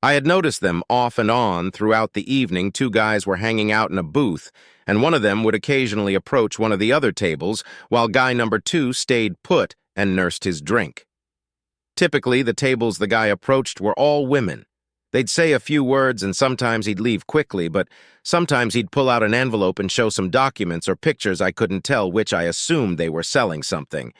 I had noticed them off and on throughout the evening. Two guys were hanging out in a booth, and one of them would occasionally approach one of the other tables, while guy number two stayed put and nursed his drink. Typically, the tables the guy approached were all women. They'd say a few words and sometimes he'd leave quickly, but sometimes he'd pull out an envelope and show some documents or pictures I couldn't tell which. I assumed they were selling something.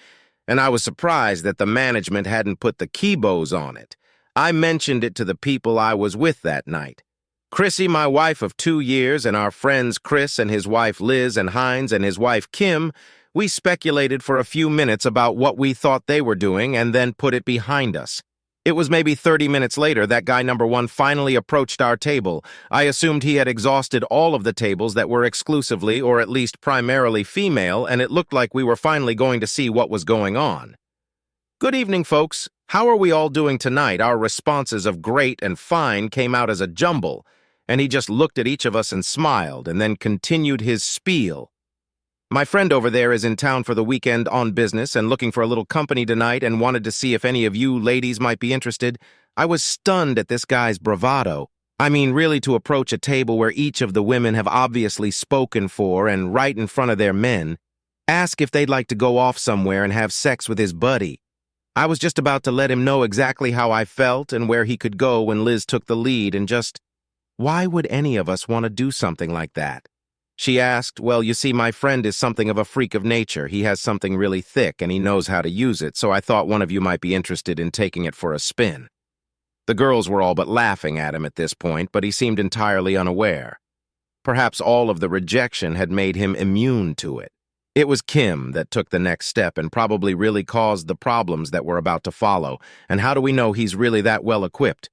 And I was surprised that the management hadn't put the keybows on it. I mentioned it to the people I was with that night. Chrissy, my wife of 2 years, and our friends Chris and his wife Liz and Hines and his wife Kim. We speculated for a few minutes about what we thought they were doing and then put it behind us. It was maybe 30 minutes later that guy number one finally approached our table. I assumed he had exhausted all of the tables that were exclusively or at least primarily female, and it looked like we were finally going to see what was going on. "Good evening, folks. How are we all doing tonight?" Our responses of great and fine came out as a jumble, and he just looked at each of us and smiled and then continued his spiel. "My friend over there is in town for the weekend on business and looking for a little company tonight and wanted to see if any of you ladies might be interested." I was stunned at this guy's bravado. I mean, really, to approach a table where each of the women have obviously spoken for and right in front of their men, ask if they'd like to go off somewhere and have sex with his buddy. I was just about to let him know exactly how I felt and where he could go when Liz took the lead and just, why would any of us want to do something like that? She asked, "Well, you see, my friend is something of a freak of nature. He has something really thick and he knows how to use it, so I thought one of you might be interested in taking it for a spin." The girls were all but laughing at him at this point, but he seemed entirely unaware. Perhaps all of the rejection had made him immune to it. It was Kim that took the next step and probably really caused the problems that were about to follow. And how do we know he's really that well equipped?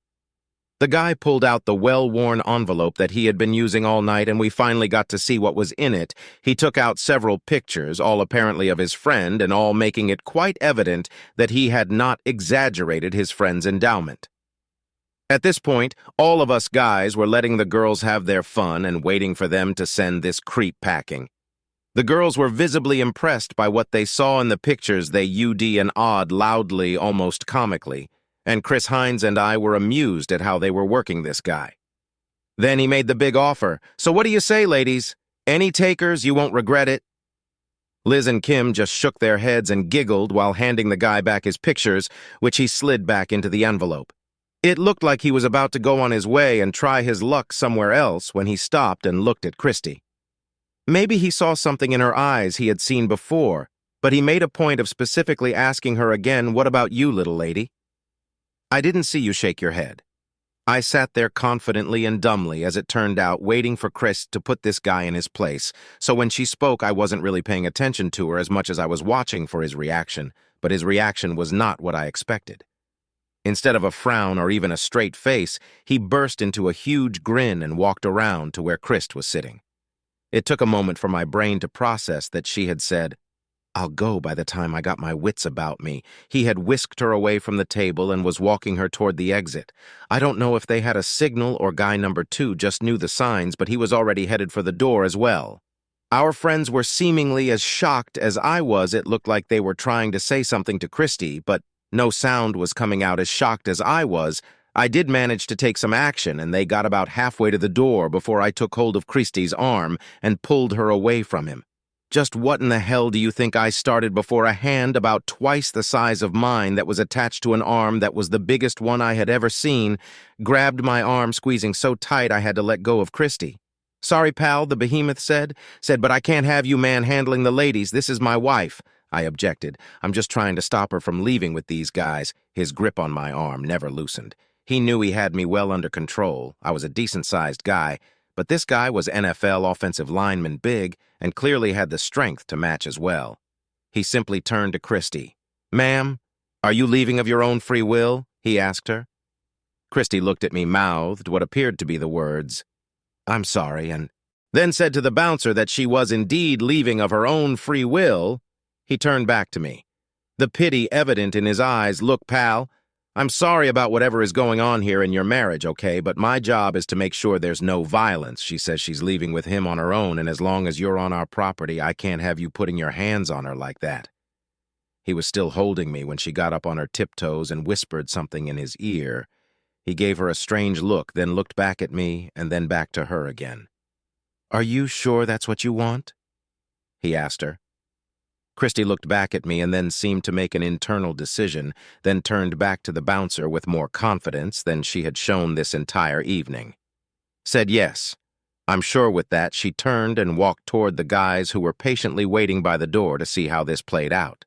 The guy pulled out the well-worn envelope that he had been using all night, and we finally got to see what was in it. He took out several pictures, all apparently of his friend, and all making it quite evident that he had not exaggerated his friend's endowment. At this point, all of us guys were letting the girls have their fun and waiting for them to send this creep packing. The girls were visibly impressed by what they saw in the pictures. They UD and awed loudly, almost comically. And Chris Hines and I were amused at how they were working this guy. Then he made the big offer. "So what do you say, ladies? Any takers? You won't regret it." Liz and Kim just shook their heads and giggled while handing the guy back his pictures, which he slid back into the envelope. It looked like he was about to go on his way and try his luck somewhere else when he stopped and looked at Christy. Maybe he saw something in her eyes he had seen before, but he made a point of specifically asking her again, "What about you, little lady?" "I didn't see you shake your head." I sat there confidently and dumbly, as it turned out, waiting for Chris to put this guy in his place. So when she spoke, I wasn't really paying attention to her as much as I was watching for his reaction, but his reaction was not what I expected. Instead of a frown or even a straight face, he burst into a huge grin and walked around to where Chris was sitting. It took a moment for my brain to process that she had said, "I'll go," by the time I got my wits about me. He had whisked her away from the table and was walking her toward the exit. I don't know if they had a signal or guy number two just knew the signs, but he was already headed for the door as well. Our friends were seemingly as shocked as I was. It looked like they were trying to say something to Christy, but no sound was coming out. As shocked as I was, I did manage to take some action, and they got about halfway to the door before I took hold of Christy's arm and pulled her away from him. Just what in the hell do you think I started before a hand about twice the size of mine that was attached to an arm that was the biggest one I had ever seen grabbed my arm, squeezing so tight I had to let go of Christy. "Sorry, pal," the behemoth said, "but I can't have you manhandling the ladies. This is my wife." I objected. "I'm just trying to stop her from leaving with these guys." His grip on my arm never loosened. He knew he had me well under control. I was a decent-sized guy, but this guy was NFL offensive lineman big and clearly had the strength to match as well. He simply turned to Christy. "Ma'am, are you leaving of your own free will?" he asked her. Christy looked at me, mouthed what appeared to be the words, "I'm sorry," and then said to the bouncer that she was indeed leaving of her own free will. He turned back to me, the pity evident in his eyes. "Look, pal, I'm sorry about whatever is going on here in your marriage, okay? But my job is to make sure there's no violence. She says she's leaving with him on her own, and as long as you're on our property, I can't have you putting your hands on her like that." He was still holding me when she got up on her tiptoes and whispered something in his ear. He gave her a strange look, then looked back at me and then back to her again. "Are you sure that's what you want?" he asked her. Christy looked back at me and then seemed to make an internal decision, then turned back to the bouncer with more confidence than she had shown this entire evening. Said yes. I'm sure with that, she turned and walked toward the guys who were patiently waiting by the door to see how this played out.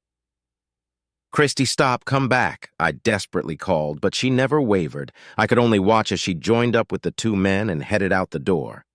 "Christy, stop, come back," I desperately called, but she never wavered. I could only watch as she joined up with the two men and headed out the door.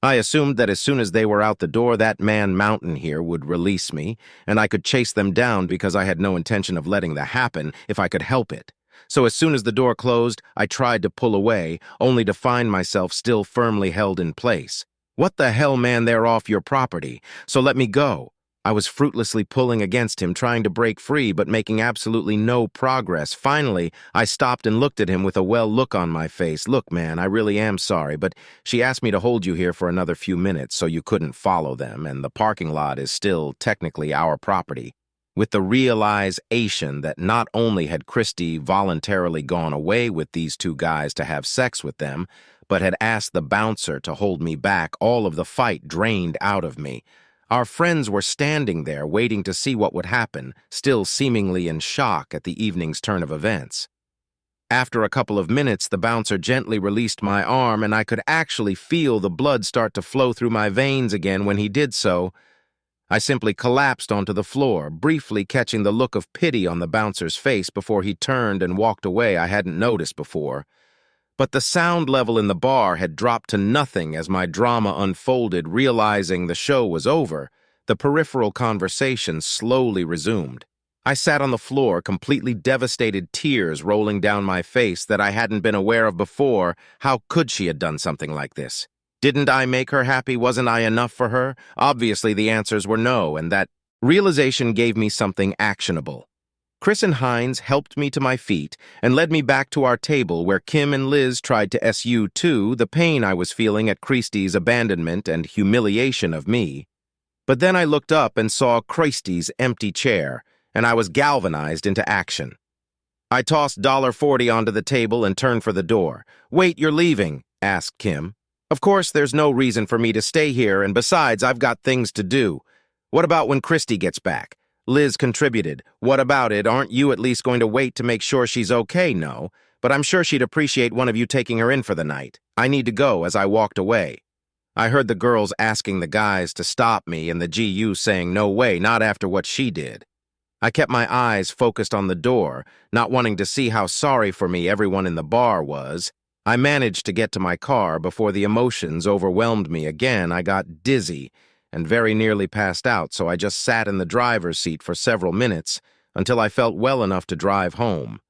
I assumed that as soon as they were out the door, that man Mountain here would release me, and I could chase them down because I had no intention of letting that happen if I could help it. So as soon as the door closed, I tried to pull away, only to find myself still firmly held in place. "What the hell, man, they're off your property, so let me go." I was fruitlessly pulling against him, trying to break free, but making absolutely no progress. Finally, I stopped and looked at him with a well look on my face. "Look, man, I really am sorry, but she asked me to hold you here for another few minutes so you couldn't follow them, and the parking lot is still technically our property." With the realization that not only had Christy voluntarily gone away with these two guys to have sex with them, but had asked the bouncer to hold me back, all of the fight drained out of me. Our friends were standing there waiting to see what would happen, still seemingly in shock at the evening's turn of events. After a couple of minutes, the bouncer gently released my arm, and I could actually feel the blood start to flow through my veins again when he did so. I simply collapsed onto the floor, briefly catching the look of pity on the bouncer's face before he turned and walked away I hadn't noticed before. But the sound level in the bar had dropped to nothing as my drama unfolded. Realizing the show was over, the peripheral conversation slowly resumed. I sat on the floor, completely devastated, tears rolling down my face that I hadn't been aware of before. How could she have done something like this? Didn't I make her happy? Wasn't I enough for her? Obviously, the answers were no, and that realization gave me something actionable. Chris and Hines helped me to my feet and led me back to our table where Kim and Liz tried to SU too the pain I was feeling at Christy's abandonment and humiliation of me. But then I looked up and saw Christy's empty chair, and I was galvanized into action. I tossed $40 onto the table and turned for the door. "Wait, you're leaving?" asked Kim. "Of course, there's no reason for me to stay here, and besides, I've got things to do." "What about when Christy gets back?" Liz contributed. "What about it? Aren't you at least going to wait to make sure she's okay?" "No, but I'm sure she'd appreciate one of you taking her in for the night. I need to go," as I walked away. I heard the girls asking the guys to stop me and the GU saying, "No way, not after what she did." I kept my eyes focused on the door, not wanting to see how sorry for me everyone in the bar was. I managed to get to my car before the emotions overwhelmed me again. I got dizzy and very nearly passed out, so I just sat in the driver's seat for several minutes until I felt well enough to drive home.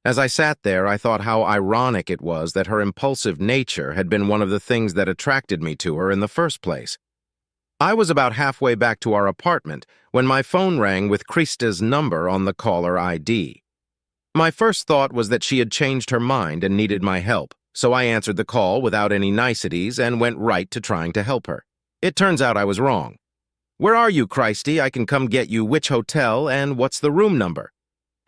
As I sat there, I thought how ironic it was that her impulsive nature had been one of the things that attracted me to her in the first place. I was about halfway back to our apartment when my phone rang with Christa's number on the caller ID. My first thought was that she had changed her mind and needed my help, so I answered the call without any niceties and went right to trying to help her. It turns out I was wrong. "Where are you, Christy? I can come get you. Which hotel, and what's the room number?"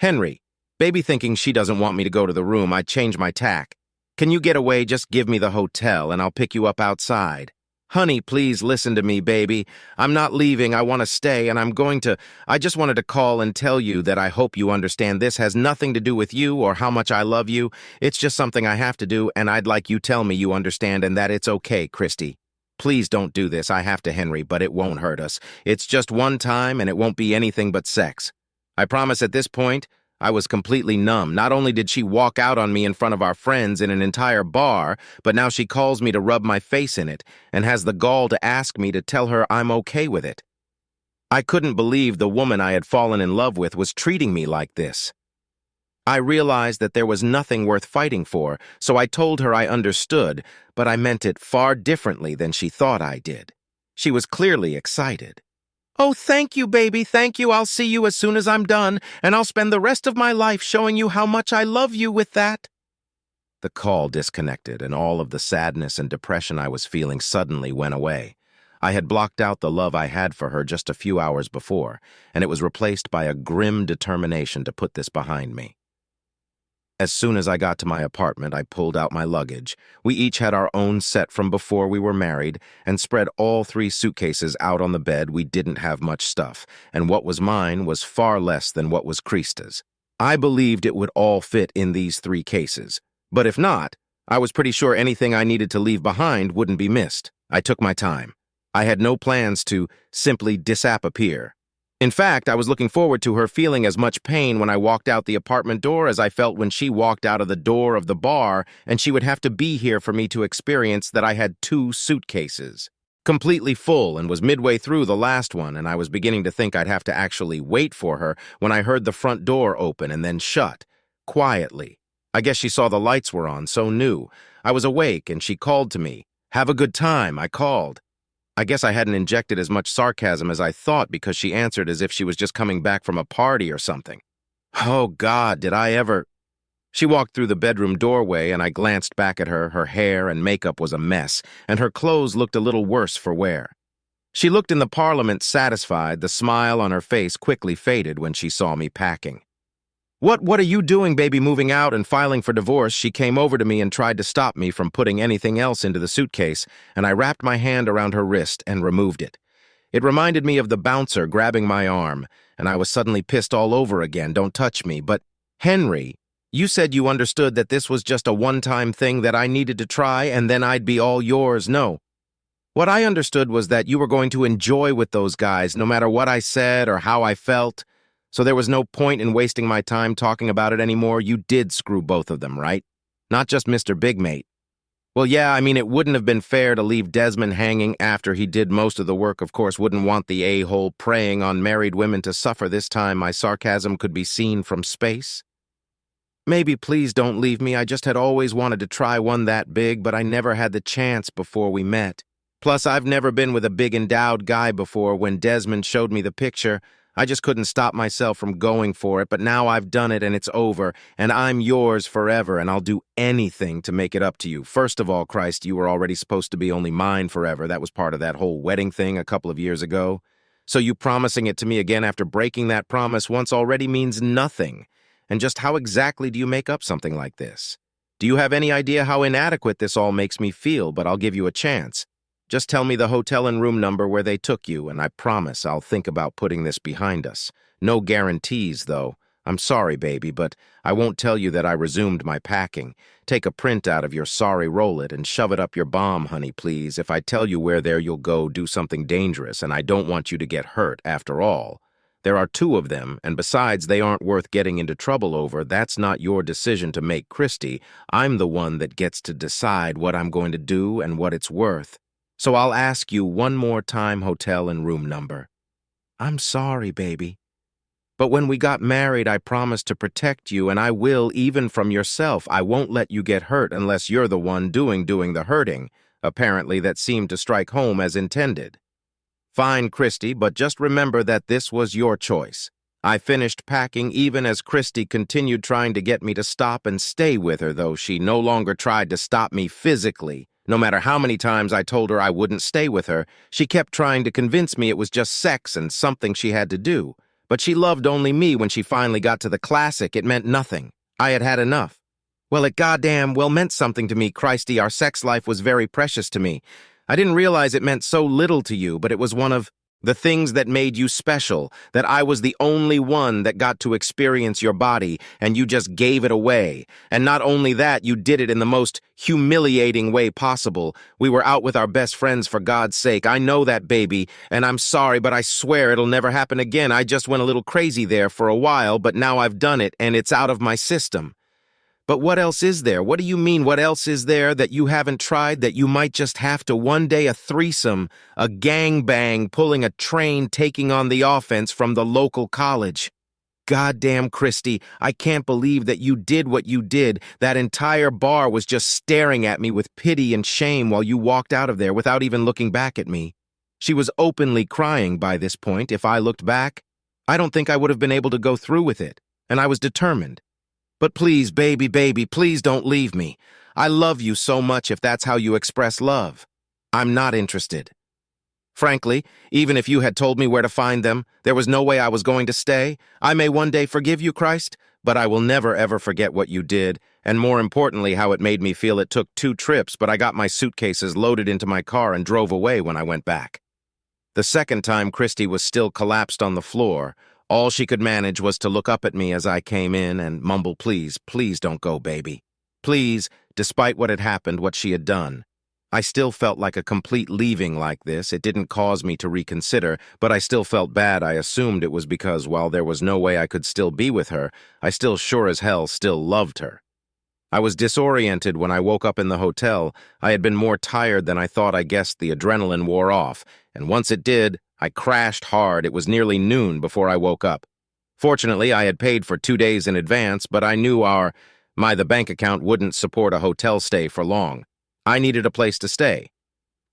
"Henry." Baby thinking she doesn't want me to go to the room, I changed my tack. "Can you get away? Just give me the hotel, and I'll pick you up outside." "Honey, please listen to me, baby. I'm not leaving. I want to stay, and I just wanted to call and tell you that I hope you understand this has nothing to do with you or how much I love you. It's just something I have to do, and I'd like you tell me you understand and that it's okay, Christy. Please don't do this. I have to, Henry, but it won't hurt us. It's just one time, and it won't be anything but sex." I promise at this point, I was completely numb. Not only did she walk out on me in front of our friends in an entire bar, but now she calls me to rub my face in it and has the gall to ask me to tell her I'm okay with it. I couldn't believe the woman I had fallen in love with was treating me like this. I realized that there was nothing worth fighting for, so I told her I understood, but I meant it far differently than she thought I did. She was clearly excited. "Oh, thank you, baby, thank you. I'll see you as soon as I'm done, and I'll spend the rest of my life showing you how much I love you with that." The call disconnected, and all of the sadness and depression I was feeling suddenly went away. I had blocked out the love I had for her just a few hours before, and it was replaced by a grim determination to put this behind me. As soon as I got to my apartment, I pulled out my luggage. We each had our own set from before we were married and spread all 3 suitcases out on the bed. We didn't have much stuff, and what was mine was far less than what was Krista's. I believed it would all fit in these 3 cases, but if not, I was pretty sure anything I needed to leave behind wouldn't be missed. I took my time. I had no plans to simply disappear. In fact, I was looking forward to her feeling as much pain when I walked out the apartment door as I felt when she walked out of the door of the bar, and she would have to be here for me to experience that I had 2 suitcases. Completely full, and was midway through the last one, and I was beginning to think I'd have to actually wait for her when I heard the front door open and then shut, quietly. I guess she saw the lights were on, so knew. I was awake, and she called to me. "Have a good time," I called. I guess I hadn't injected as much sarcasm as I thought because she answered as if she was just coming back from a party or something. Oh, God, did I ever... She walked through the bedroom doorway, and I glanced back at her. Her hair and makeup was a mess, and her clothes looked a little worse for wear. She looked in the parliament satisfied. The smile on her face quickly faded when she saw me packing. What are you doing, baby, moving out and filing for divorce?" She came over to me and tried to stop me from putting anything else into the suitcase, and I wrapped my hand around her wrist and removed it. It reminded me of the bouncer grabbing my arm, and I was suddenly pissed all over again. "Don't touch me." "But, Henry, you said you understood that this was just a one-time thing that I needed to try and then I'd be all yours." "No. What I understood was that you were going to enjoy with those guys no matter what I said or how I felt. So there was no point in wasting my time talking about it anymore. You did screw both of them, right? Not just Mr. Big Mate." "Well, yeah, I mean, it wouldn't have been fair to leave Desmond hanging after he did most of the work. Of course, wouldn't want the a-hole preying on married women to suffer this time." My sarcasm could be seen from space. "Maybe please don't leave me. I just had always wanted to try one that big, but I never had the chance before we met. Plus, I've never been with a big endowed guy before. When Desmond showed me the picture, I just couldn't stop myself from going for it, but now I've done it and it's over, and I'm yours forever, and I'll do anything to make it up to you. First of all, Christ, you were already supposed to be only mine forever. That was part of that whole wedding thing a couple of years ago. So you promising it to me again after breaking that promise once already means nothing. And just how exactly do you make up something like this? Do you have any idea how inadequate this all makes me feel? But I'll give you a chance. Just tell me the hotel and room number where they took you, and I promise I'll think about putting this behind us. No guarantees, though. I'm sorry, baby, but I won't tell you that I resumed my packing. Take a print out of your sorry roll-it and shove it up your bum, honey, please. If I tell you where there you'll go do something dangerous, and I don't want you to get hurt, after all. There are 2 of them, and besides, they aren't worth getting into trouble over. That's not your decision to make, Christy. I'm the one that gets to decide what I'm going to do and what it's worth. So I'll ask you one more time, hotel and room number." "I'm sorry, baby. But when we got married, I promised to protect you, and I will, even from yourself. I won't let you get hurt unless you're the one doing the hurting." Apparently that seemed to strike home as intended. "Fine, Christy, but just remember that this was your choice." I finished packing even as Christy continued trying to get me to stop and stay with her, though she no longer tried to stop me physically. No matter how many times I told her I wouldn't stay with her, she kept trying to convince me it was just sex and something she had to do. But she loved only me. When she finally got to the classic, it meant nothing. I had had enough. Well, it goddamn well meant something to me, Christy. Our sex life was very precious to me. I didn't realize it meant so little to you, but it was one of the things that made you special, that I was the only one that got to experience your body, and you just gave it away. And not only that, you did it in the most humiliating way possible. We were out with our best friends, for God's sake. I know that, baby, and I'm sorry, but I swear it'll never happen again. I just went a little crazy there for a while, but now I've done it, and it's out of my system. But what else is there? What do you mean, what else is there that you haven't tried, that you might just have to one day? A threesome, a gangbang, pulling a train, taking on the offense from the local college. Goddamn, Christy, I can't believe that you did what you did. That entire bar was just staring at me with pity and shame while you walked out of there without even looking back at me. She was openly crying by this point. If I looked back, I don't think I would have been able to go through with it, and I was determined. But please, baby, please don't leave me. I love you so much if that's how you express love. I'm not interested. Frankly, even if you had told me where to find them, there was no way I was going to stay. I may one day forgive you, Christ, but I will never ever forget what you did, and more importantly, how it made me feel. It took 2 trips, but I got my suitcases loaded into my car and drove away when I went back. The second time, Christy was still collapsed on the floor. All she could manage was to look up at me as I came in and mumble, "Please, please don't go, baby. Please," despite what had happened, what she had done. I still felt like a complete leaving like this. It didn't cause me to reconsider, but I still felt bad. I assumed it was because, while there was no way I could still be with her, I still sure as hell still loved her. I was disoriented when I woke up in the hotel. I had been more tired than I thought. I guessed the adrenaline wore off, and once it did, I crashed hard. It was nearly noon before I woke up. Fortunately, I had paid for 2 days in advance, but I knew the bank account wouldn't support a hotel stay for long. I needed a place to stay.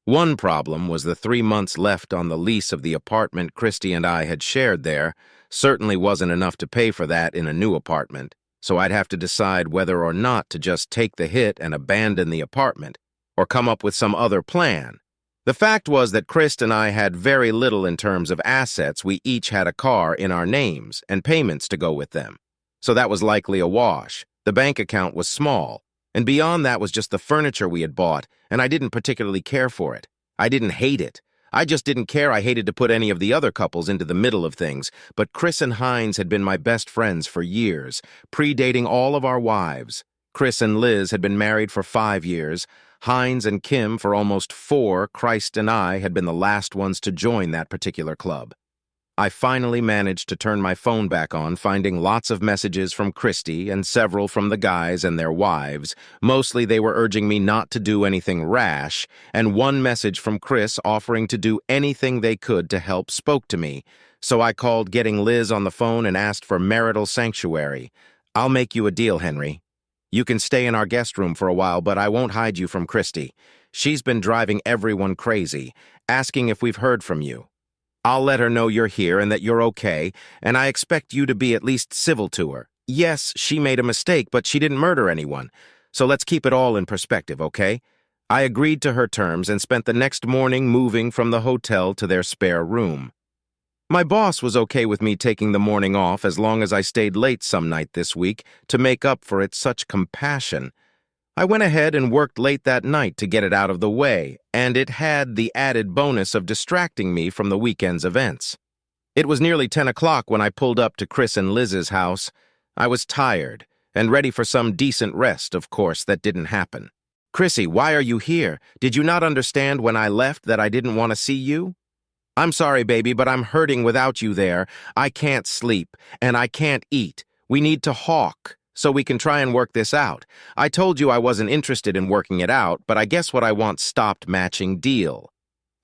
One problem was the 3 months left on the lease of the apartment Christy and I had shared there. Certainly wasn't enough to pay for that in a new apartment, so I'd have to decide whether or not to just take the hit and abandon the apartment, or come up with some other plan. The fact was that Chris and I had very little in terms of assets. We each had a car in our names and payments to go with them, so that was likely a wash. The bank account was small, and beyond that was just the furniture we had bought, and I didn't particularly care for it. I didn't hate it. I just didn't care. I hated to put any of the other couples into the middle of things, but Chris and Hines had been my best friends for years, predating all of our wives. Chris and Liz had been married for 5 years. Hines and Kim for almost 4. Christ and I had been the last ones to join that particular club. I finally managed to turn my phone back on, finding lots of messages from Christy and several from the guys and their wives. Mostly they were urging me not to do anything rash, and one message from Chris offering to do anything they could to help spoke to me. So I called, getting Liz on the phone, and asked for marital sanctuary. "I'll make you a deal, Henry. You can stay in our guest room for a while, but I won't hide you from Christy. She's been driving everyone crazy, asking if we've heard from you. I'll let her know you're here and that you're okay, and I expect you to be at least civil to her. Yes, she made a mistake, but she didn't murder anyone. So let's keep it all in perspective, okay?" I agreed to her terms and spent the next morning moving from the hotel to their spare room. My boss was okay with me taking the morning off as long as I stayed late some night this week to make up for it. Such compassion. I went ahead and worked late that night to get it out of the way, and it had the added bonus of distracting me from the weekend's events. It was nearly 10 o'clock when I pulled up to Chris and Liz's house. I was tired and ready for some decent rest. Of course, that didn't happen. "Chrissy, why are you here? Did you not understand when I left that I didn't want to see you?" "I'm sorry, baby, but I'm hurting without you there. I can't sleep, and I can't eat. We need to hawk so we can try and work this out. I told you I wasn't interested in working it out, but I guess what I want stopped matching deal."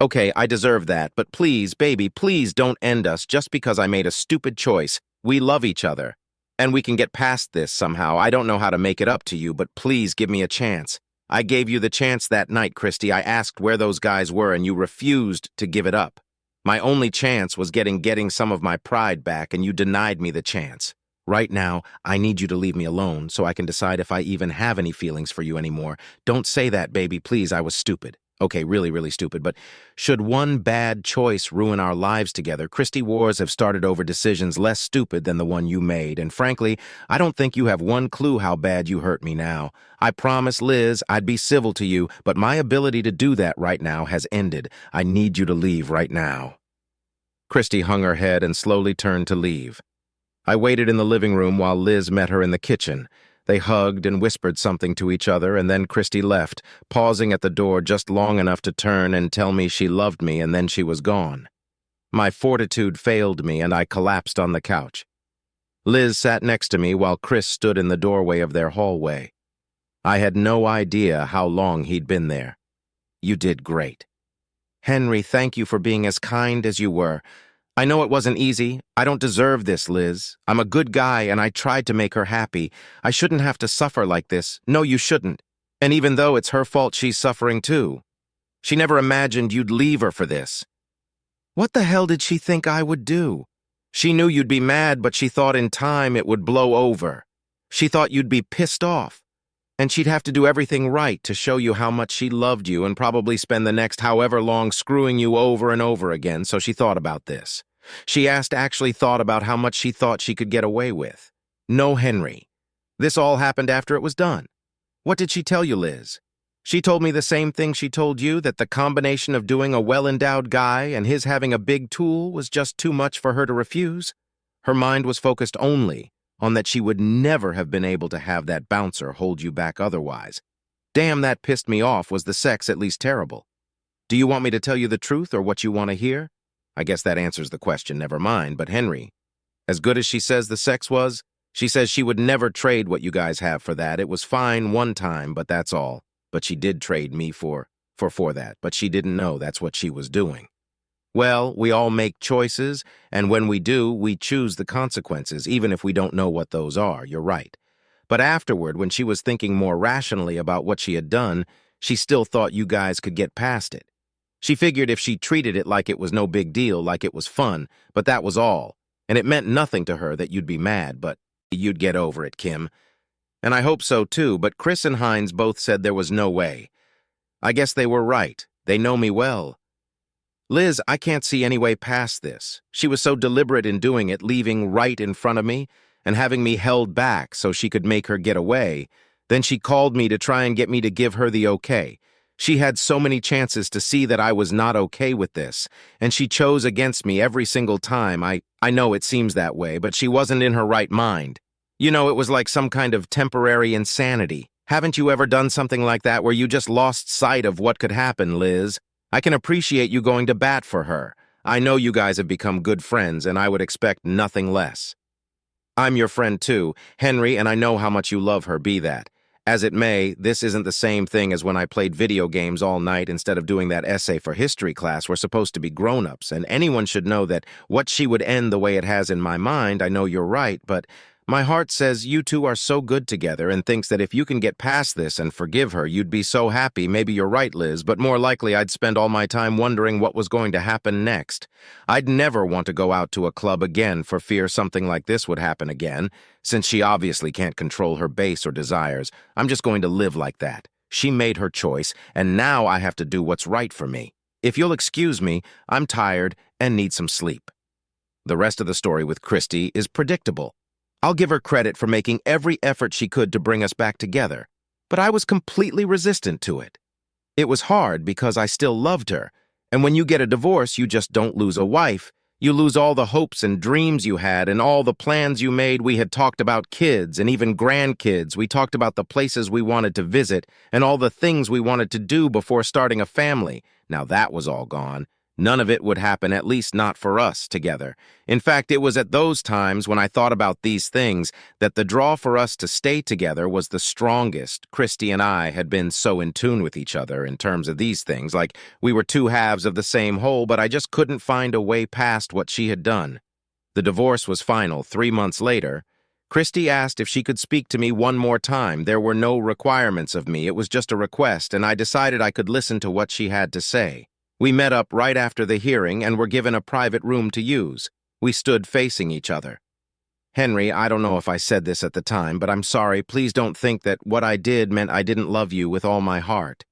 "Okay, I deserve that, but please, baby, please don't end us just because I made a stupid choice. We love each other, and we can get past this somehow. I don't know how to make it up to you, but please give me a chance. I gave you the chance that night, Christy. I asked where those guys were, and you refused to give it up. My only chance was getting some of my pride back, and you denied me the chance. Right now, I need you to leave me alone so I can decide if I even have any feelings for you anymore. Don't say that, baby, please. I was stupid. Okay, really, really stupid, but should one bad choice ruin our lives together? Christy, wars have started over decisions less stupid than the one you made, and frankly, I don't think you have one clue how bad you hurt me now. I promised Liz I'd be civil to you, but my ability to do that right now has ended. I need you to leave right now." Christy hung her head and slowly turned to leave. I waited in the living room while Liz met her in the kitchen. They hugged and whispered something to each other, and then Christy left, pausing at the door just long enough to turn and tell me she loved me, and then she was gone. My fortitude failed me, and I collapsed on the couch. Liz sat next to me while Chris stood in the doorway of their hallway. I had no idea how long he'd been there. "You did great." "Henry, thank you for being as kind as you were. I know it wasn't easy. I don't deserve this, Liz. I'm a good guy, and I tried to make her happy. I shouldn't have to suffer like this. No, you shouldn't. And even though it's her fault, she's suffering too. She never imagined you'd leave her for this." "What the hell did she think I would do?" "She knew you'd be mad, but she thought in time it would blow over. She thought you'd be pissed off, and she'd have to do everything right to show you how much she loved you and probably spend the next however long screwing you over and over again, so she thought about this. She actually thought about how much she thought she could get away with. No, Henry. This all happened after it was done. What did she tell you, Liz? She told me the same thing she told you, that the combination of doing a well-endowed guy and his having a big tool was just too much for her to refuse. Her mind was focused only on that she would never have been able to have that bouncer hold you back otherwise. Damn, that pissed me off. Was the sex at least terrible? Do you want me to tell you the truth or what you want to hear? I guess that answers the question, never mind. But Henry, as good as she says the sex was, she says she would never trade what you guys have for that. It was fine one time, but that's all. But she did trade me for that, but she didn't know that's what she was doing. Well, we all make choices, and when we do, we choose the consequences, even if we don't know what those are. You're right. But afterward, when she was thinking more rationally about what she had done, she still thought you guys could get past it. She figured if she treated it like it was no big deal, like it was fun, but that was all. And it meant nothing to her that you'd be mad, but you'd get over it, Kim. And I hope so too, but Chris and Hines both said there was no way. I guess they were right. They know me well. Liz, I can't see any way past this. She was so deliberate in doing it, leaving right in front of me and having me held back so she could make her get away. Then she called me to try and get me to give her the okay. She had so many chances to see that I was not okay with this, and she chose against me every single time. I know it seems that way, but she wasn't in her right mind. You know, it was like some kind of temporary insanity. Haven't you ever done something like that where you just lost sight of what could happen, Liz? I can appreciate you going to bat for her. I know you guys have become good friends, and I would expect nothing less. I'm your friend too, Henry, and I know how much you love her, be that. As it may, this isn't the same thing as when I played video games all night instead of doing that essay for history class. We're supposed to be grown-ups, and anyone should know that what she would end the way it has in my mind. I know you're right, but my heart says you two are so good together and thinks that if you can get past this and forgive her, you'd be so happy. Maybe you're right, Liz, but more likely I'd spend all my time wondering what was going to happen next. I'd never want to go out to a club again for fear something like this would happen again. Since she obviously can't control her base or desires, I'm just going to live like that. She made her choice, and now I have to do what's right for me. If you'll excuse me, I'm tired and need some sleep. The rest of the story with Christy is predictable. I'll give her credit for making every effort she could to bring us back together, but I was completely resistant to it. It was hard because I still loved her, and when you get a divorce, you just don't lose a wife. You lose all the hopes and dreams you had and all the plans you made. We had talked about kids and even grandkids. We talked about the places we wanted to visit and all the things we wanted to do before starting a family. Now that was all gone. None of it would happen, at least not for us together. In fact, it was at those times when I thought about these things that the draw for us to stay together was the strongest. Christy and I had been so in tune with each other in terms of these things, like we were two halves of the same whole, but I just couldn't find a way past what she had done. The divorce was final 3 months later. Christy asked if she could speak to me one more time. There were no requirements of me. It was just a request, and I decided I could listen to what she had to say. We met up right after the hearing and were given a private room to use. We stood facing each other. Henry, I don't know if I said this at the time, but I'm sorry. Please don't think that what I did meant I didn't love you with all my heart.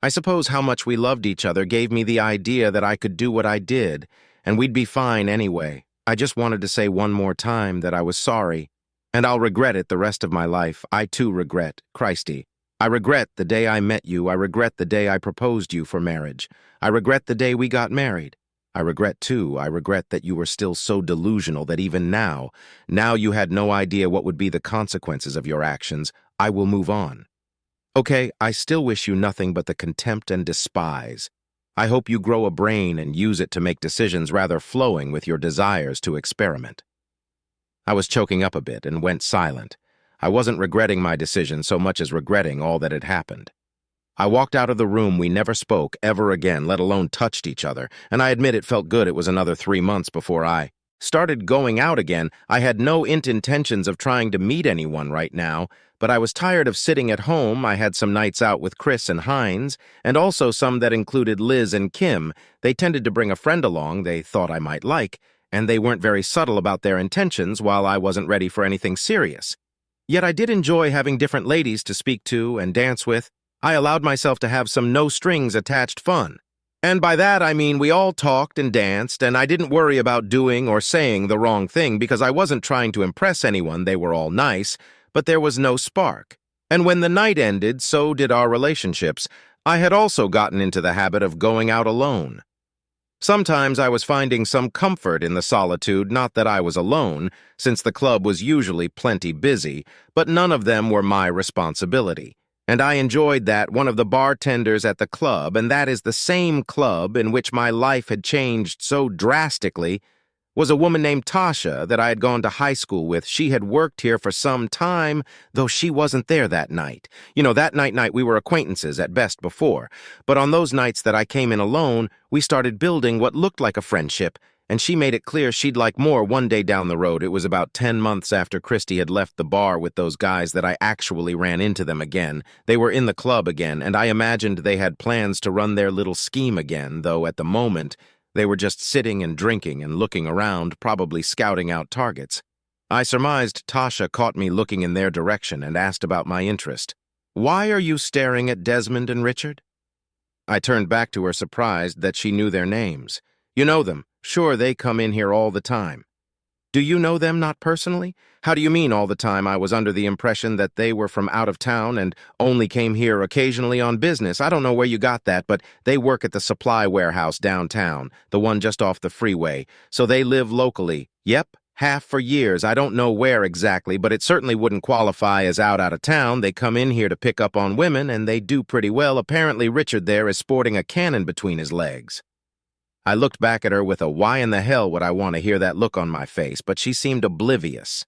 I suppose how much we loved each other gave me the idea that I could do what I did, and we'd be fine anyway. I just wanted to say one more time that I was sorry, and I'll regret it the rest of my life. I too regret, Christy. I regret the day I met you. I regret the day I proposed you for marriage. I regret the day we got married. I regret, too, that you were still so delusional that even now you had no idea what would be the consequences of your actions. I will move on. Okay, I still wish you nothing but the contempt and despise. I hope you grow a brain and use it to make decisions rather flowing with your desires to experiment. I was choking up a bit and went silent. I wasn't regretting my decision so much as regretting all that had happened. I walked out of the room. We never spoke ever again, let alone touched each other, and I admit it felt good. It was another 3 months before I started going out again. I had no intentions of trying to meet anyone right now, but I was tired of sitting at home. I had some nights out with Chris and Hines, and also some that included Liz and Kim. They tended to bring a friend along they thought I might like, and they weren't very subtle about their intentions while I wasn't ready for anything serious. Yet I did enjoy having different ladies to speak to and dance with. I allowed myself to have some no-strings-attached fun. And by that I mean we all talked and danced, and I didn't worry about doing or saying the wrong thing because I wasn't trying to impress anyone. They were all nice, but there was no spark. And when the night ended, so did our relationships. I had also gotten into the habit of going out alone. Sometimes I was finding some comfort in the solitude, not that I was alone, since the club was usually plenty busy, but none of them were my responsibility. And I enjoyed that one of the bartenders at the club, and that is the same club in which my life had changed so drastically, was a woman named Tasha that I had gone to high school with. She had worked here for some time, though she wasn't there that night. You know, that night we were acquaintances at best before. But on those nights that I came in alone, we started building what looked like a friendship, and she made it clear she'd like more one day down the road. It was about 10 months after Christy had left the bar with those guys that I actually ran into them again. They were in the club again, and I imagined they had plans to run their little scheme again, though at the moment, they were just sitting and drinking and looking around, probably scouting out targets. I surmised Tasha caught me looking in their direction and asked about my interest. "Why are you staring at Desmond and Richard?" I turned back to her, surprised that she knew their names. "You know them. Sure, they come in here all the time." "Do you know them not personally?" "How do you mean all the time? I was under the impression that they were from out of town and only came here occasionally on business. I don't know where you got that, but they work at the supply warehouse downtown, the one just off the freeway. So they live locally." "Yep, have for years. I don't know where exactly, but it certainly wouldn't qualify as out of town. They come in here to pick up on women, and they do pretty well. Apparently Richard there is sporting a cannon between his legs." I looked back at her with a "why in the hell would I want to hear that" look on my face, but she seemed oblivious.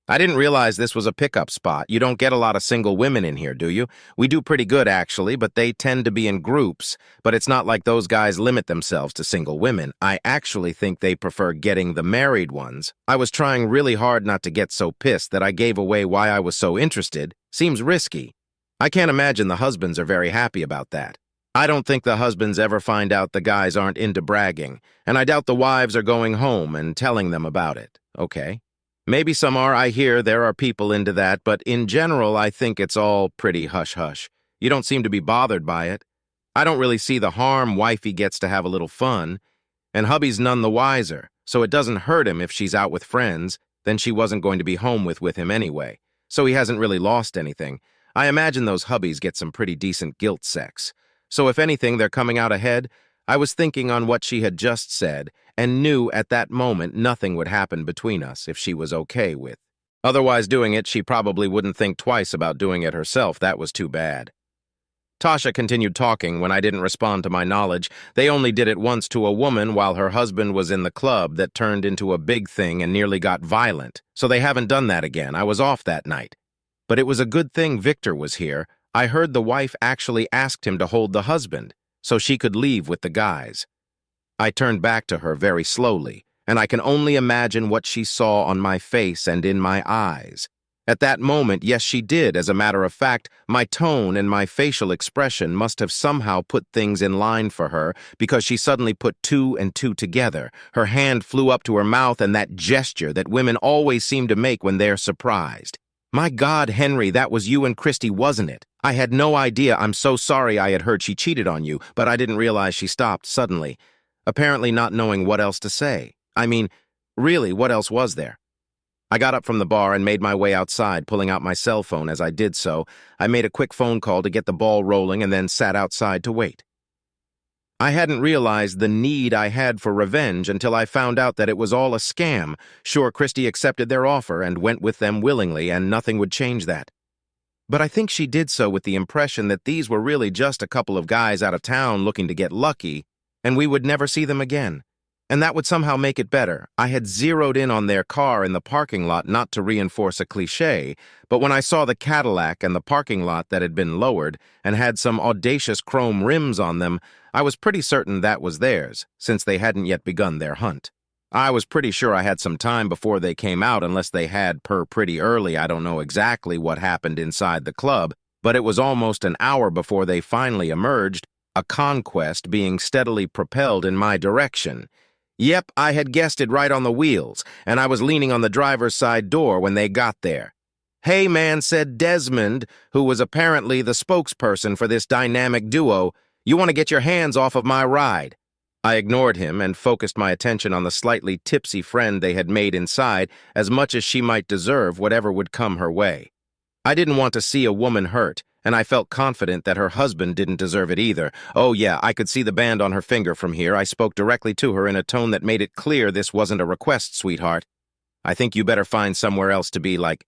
"I didn't realize this was a pickup spot. You don't get a lot of single women in here, do you?" "We do pretty good, actually, but they tend to be in groups. But it's not like those guys limit themselves to single women. I actually think they prefer getting the married ones." I was trying really hard not to get so pissed that I gave away why I was so interested. Seems risky. I can't imagine the husbands are very happy about that. I don't think the husbands ever find out the guys aren't into bragging, and I doubt the wives are going home and telling them about it. Okay. Maybe some are. I hear there are people into that, but in general, I think it's all pretty hush-hush. You don't seem to be bothered by it. I don't really see the harm. Wifey gets to have a little fun, and hubby's none the wiser, so it doesn't hurt him if she's out with friends. Then she wasn't going to be home with him anyway, so he hasn't really lost anything. I imagine those hubbies get some pretty decent guilt sex. So if anything, they're coming out ahead. I was thinking on what she had just said, and knew at that moment nothing would happen between us if she was okay with. Otherwise doing it, she probably wouldn't think twice about doing it herself. That was too bad. Tasha continued talking when I didn't respond to my knowledge. They only did it once to a woman while her husband was in the club that turned into a big thing and nearly got violent. So they haven't done that again. I was off that night. But it was a good thing Victor was here. I heard the wife actually asked him to hold the husband, so she could leave with the guys. I turned back to her very slowly, and I can only imagine what she saw on my face and in my eyes. At that moment, yes, she did. As a matter of fact, my tone and my facial expression must have somehow put things in line for her, because she suddenly put two and two together. Her hand flew up to her mouth, and that gesture that women always seem to make when they're surprised. "My God, Henry, that was you and Christy, wasn't it? I had no idea. I'm so sorry. I had heard she cheated on you, but I didn't realize." She stopped suddenly, apparently not knowing what else to say. I mean, really, what else was there? I got up from the bar and made my way outside, pulling out my cell phone. As I did so, I made a quick phone call to get the ball rolling and then sat outside to wait. I hadn't realized the need I had for revenge until I found out that it was all a scam. Sure, Christy accepted their offer and went with them willingly, and nothing would change that. But I think she did so with the impression that these were really just a couple of guys out of town looking to get lucky, and we would never see them again. And that would somehow make it better. I had zeroed in on their car in the parking lot, not to reinforce a cliché, but when I saw the Cadillac and the parking lot that had been lowered and had some audacious chrome rims on them, I was pretty certain that was theirs, since they hadn't yet begun their hunt. I was pretty sure I had some time before they came out, unless they had pretty early. I don't know exactly what happened inside the club, but it was almost an hour before they finally emerged, a conquest being steadily propelled in my direction. Yep, I had guessed it right on the wheels, and I was leaning on the driver's side door when they got there. "Hey, man," said Desmond, who was apparently the spokesperson for this dynamic duo. You want to get your hands off of my ride." I ignored him and focused my attention on the slightly tipsy friend they had made inside, as much as she might deserve whatever would come her way. I didn't want to see a woman hurt, and I felt confident that her husband didn't deserve it either. Oh yeah, I could see the band on her finger from here. I spoke directly to her in a tone that made it clear this wasn't a request, sweetheart. I think you better find somewhere else to be, like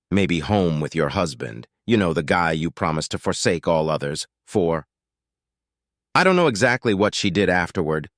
maybe home with your husband. You know, the guy you promised to forsake all others for. I don't know exactly what she did afterward,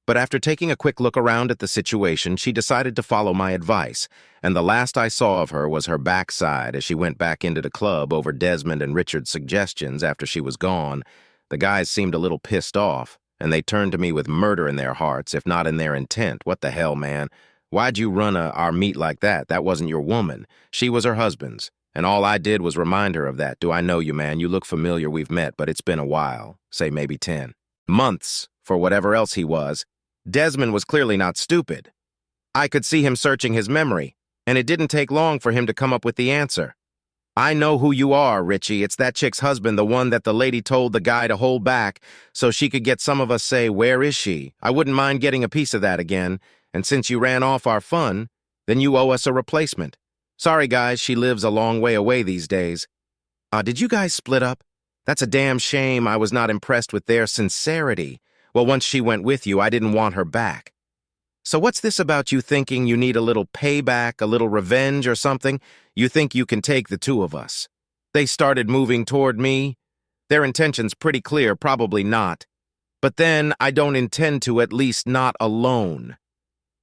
but after taking a quick look around at the situation, she decided to follow my advice, and the last I saw of her was her backside as she went back into the club over Desmond and Richard's suggestions after she was gone. The guys seemed a little pissed off, and they turned to me with murder in their hearts, if not in their intent. What the hell, man? Why'd you run our meet like that? That wasn't your woman. She was her husband's, and all I did was remind her of that. Do I know you, man? You look familiar. We've met, but it's been a while. Say maybe 10 months, for whatever else he was. Desmond was clearly not stupid. I could see him searching his memory, and it didn't take long for him to come up with the answer. "I know who you are, Richie. It's that chick's husband, the one that the lady told the guy to hold back so she could get some of us say, 'Where is she?' I wouldn't mind getting a piece of that again, and since you ran off our fun, then you owe us a replacement. Sorry, guys, she lives a long way away these days." Did you guys split up? That's a damn shame. I was not impressed with their sincerity. Well, once she went with you, I didn't want her back. So what's this about you thinking you need a little payback, a little revenge or something? You think you can take the two of us? They started moving toward me. Their intention's pretty clear, probably not. But then I don't intend to, at least not alone.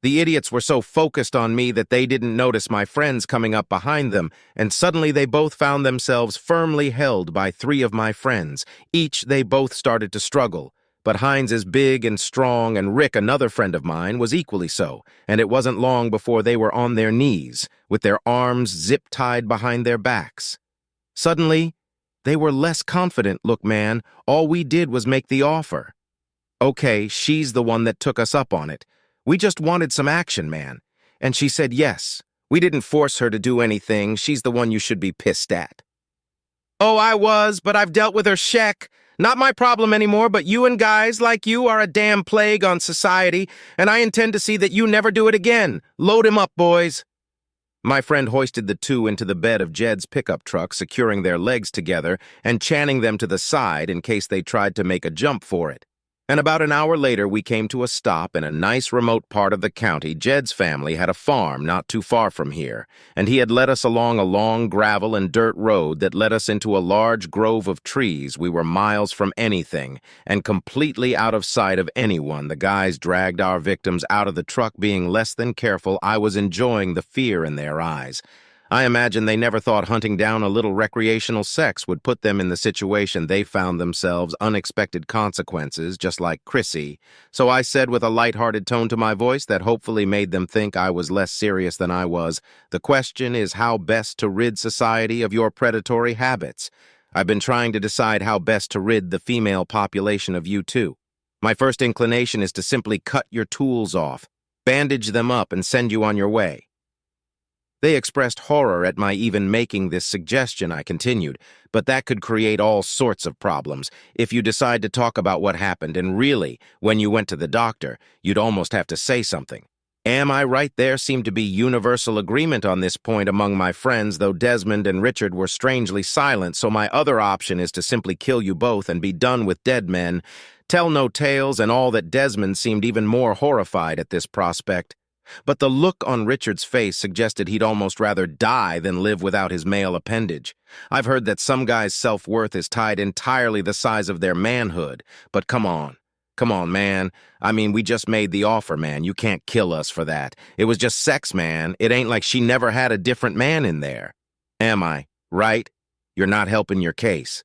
The idiots were so focused on me that they didn't notice my friends coming up behind them, and suddenly they both found themselves firmly held by 3 of my friends. Each they both started to struggle. But Heinz is big and strong, and Rick, another friend of mine, was equally so, and it wasn't long before they were on their knees, with their arms zip-tied behind their backs. Suddenly, they were less confident. Look, man, all we did was make the offer. Okay, she's the one that took us up on it. We just wanted some action, man. And she said yes. We didn't force her to do anything. She's the one you should be pissed at. Oh, I was, but I've dealt with her, Sheck. Not my problem anymore, but you and guys like you are a damn plague on society, and I intend to see that you never do it again. Load him up, boys. My friend hoisted the 2 into the bed of Jed's pickup truck, securing their legs together and channing them to the side in case they tried to make a jump for it. And about an hour later, we came to a stop in a nice remote part of the county. Jed's family had a farm not too far from here, and he had led us along a long gravel and dirt road that led us into a large grove of trees. We were miles from anything and completely out of sight of anyone. The guys dragged our victims out of the truck, being less than careful. I was enjoying the fear in their eyes. I imagine they never thought hunting down a little recreational sex would put them in the situation they found themselves, unexpected consequences, just like Chrissy. So I said with a light-hearted tone to my voice that hopefully made them think I was less serious than I was, "The question is how best to rid society of your predatory habits. I've been trying to decide how best to rid the female population of you too. My first inclination is to simply cut your tools off, bandage them up, and send you on your way." They expressed horror at my even making this suggestion, I continued, but that could create all sorts of problems. If you decide to talk about what happened, and really, when you went to the doctor, you'd almost have to say something. Am I right? There seemed to be universal agreement on this point among my friends, though Desmond and Richard were strangely silent, so my other option is to simply kill you both and be done with dead men. Tell no tales, and all that Desmond seemed even more horrified at this prospect. But the look on Richard's face suggested he'd almost rather die than live without his male appendage. I've heard that some guys' self-worth is tied entirely the size of their manhood. But come on. Come on, man. I mean, we just made the offer, man. You can't kill us for that. It was just sex, man. It ain't like she never had a different man in there. Am I? Right? You're not helping your case.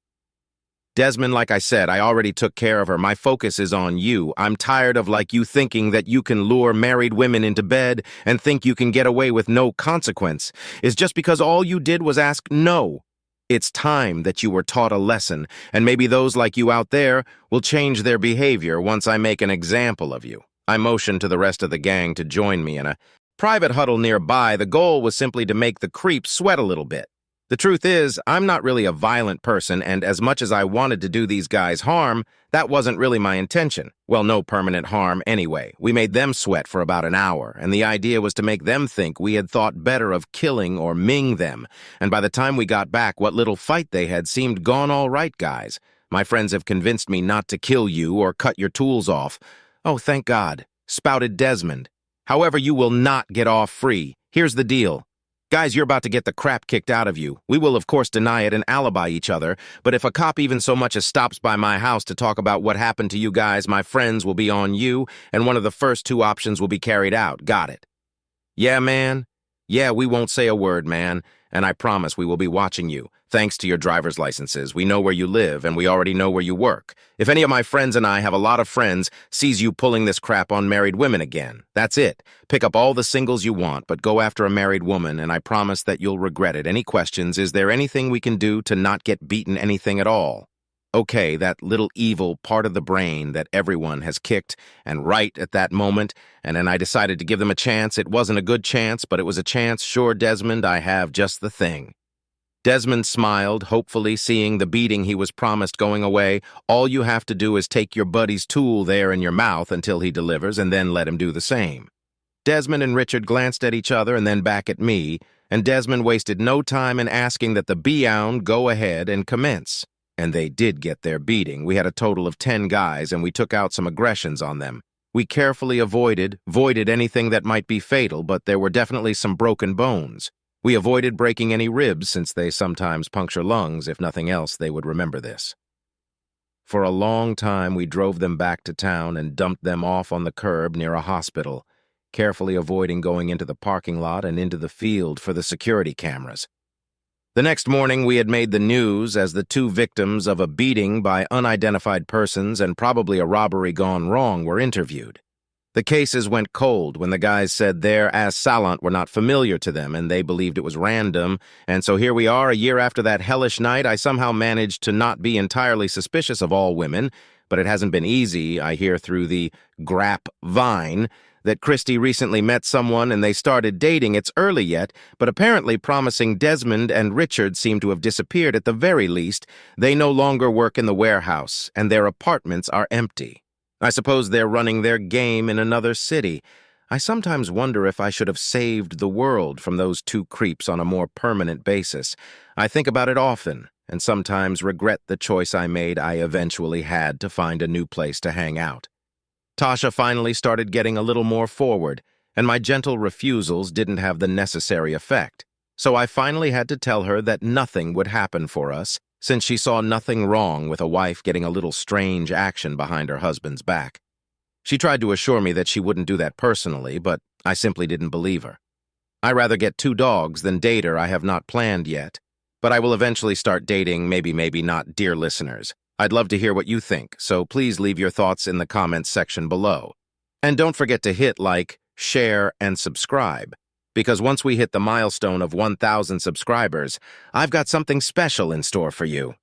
Desmond, like I said, I already took care of her. My focus is on you. I'm tired of you thinking that you can lure married women into bed and think you can get away with no consequence. It's just because all you did was ask no. It's time that you were taught a lesson, and maybe those like you out there will change their behavior once I make an example of you. I motioned to the rest of the gang to join me in a private huddle nearby. The goal was simply to make the creep sweat a little bit. The truth is, I'm not really a violent person, and as much as I wanted to do these guys harm, that wasn't really my intention. Well, no permanent harm anyway. We made them sweat for about an hour, and the idea was to make them think we had thought better of killing or ming them. And by the time we got back, what little fight they had seemed gone all right, guys. My friends have convinced me not to kill you or cut your tools off. Oh, thank God, spouted Desmond. However, you will not get off free. Here's the deal. Guys, you're about to get the crap kicked out of you. We will, of course, deny it and alibi each other, but if a cop even so much as stops by my house to talk about what happened to you guys, my friends will be on you, and one of the first two options will be carried out. Got it? Yeah, man? Yeah, we won't say a word, man, and I promise we will be watching you. Thanks to your driver's licenses, we know where you live, and we already know where you work. If any of my friends and I have a lot of friends sees you pulling this crap on married women again, that's it. Pick up all the singles you want, but go after a married woman, and I promise that you'll regret it. Any questions? Is there anything we can do to not get beaten anything at all? Okay, that little evil part of the brain that everyone has kicked, and right at that moment, and then I decided to give them a chance. It wasn't a good chance, but it was a chance. Sure, Desmond, I have just the thing. Desmond smiled, hopefully seeing the beating he was promised going away. All you have to do is take your buddy's tool there in your mouth until he delivers, and then let him do the same. Desmond and Richard glanced at each other and then back at me, and Desmond wasted no time in asking that the beound go ahead and commence. And they did get their beating. We had a total of 10 guys, and we took out some aggressions on them. We carefully avoided anything that might be fatal, but there were definitely some broken bones. We avoided breaking any ribs, since they sometimes puncture lungs. If nothing else, they would remember this. For a long time, we drove them back to town and dumped them off on the curb near a hospital, carefully avoiding going into the parking lot and into the field for the security cameras. The next morning, we had made the news as the two victims of a beating by unidentified persons and probably a robbery gone wrong were interviewed. The cases went cold when the guys said their as saillant were not familiar to them and they believed it was random, and so here we are a year after that hellish night. I somehow managed to not be entirely suspicious of all women, but it hasn't been easy. I hear through the grap vine that Christy recently met someone and they started dating. It's early yet, but apparently promising Desmond and Richard seem to have disappeared. At the very least, they no longer work in the warehouse and their apartments are empty. I suppose they're running their game in another city. I sometimes wonder if I should have saved the world from those two creeps on a more permanent basis. I think about it often, and sometimes regret the choice I made. I eventually had to find a new place to hang out. Tasha finally started getting a little more forward, and my gentle refusals didn't have the necessary effect. So I finally had to tell her that nothing would happen for us, since she saw nothing wrong with a wife getting a little strange action behind her husband's back. She tried to assure me that she wouldn't do that personally, but I simply didn't believe her. I'd rather get 2 dogs than date her. I have not planned yet, but I will eventually start dating, maybe not, dear listeners. I'd love to hear what you think, so please leave your thoughts in the comments section below. And don't forget to hit like, share, and subscribe, because once we hit the milestone of 1,000 subscribers, I've got something special in store for you.